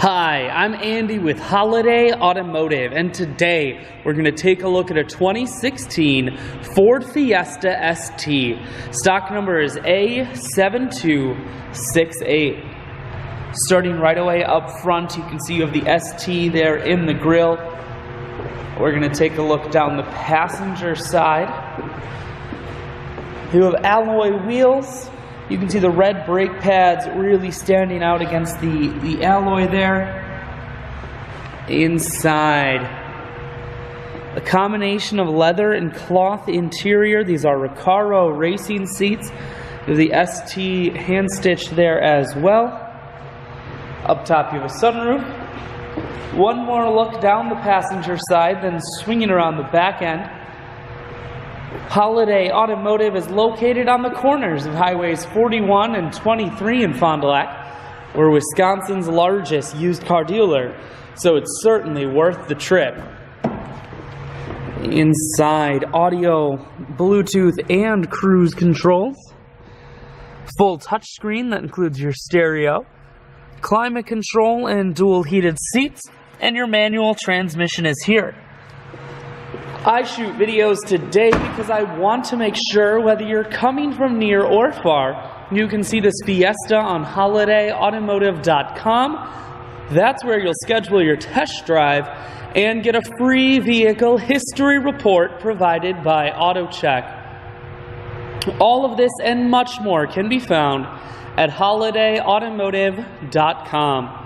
Hi, I'm Andy with Holiday Automotive, and today we're going to take a look at a 2016 Ford Fiesta ST. Stock number is A7268. Starting right away up front, you can see you have the ST there in the grille. We're going to take a look down the passenger side. You have alloy wheels. You can see the red brake pads really standing out against the alloy there. Inside, a combination of leather and cloth interior. These are Recaro racing seats. There's the ST hand stitched there as well. Up top you have a sunroof. One more look down the passenger side, then swinging around the back end. Holiday Automotive is located on the corners of Highways 41 and 23 in Fond du Lac. We're Wisconsin's largest used car dealer, so it's certainly worth the trip. Inside, audio, Bluetooth, and cruise controls. Full touchscreen that includes your stereo, climate control and dual heated seats, and your manual transmission is here. I shoot videos today because I want to make sure whether you're coming from near or far, you can see this Fiesta on holidayautomotive.com. That's where you'll schedule your test drive and get a free vehicle history report provided by AutoCheck. All of this and much more can be found at holidayautomotive.com.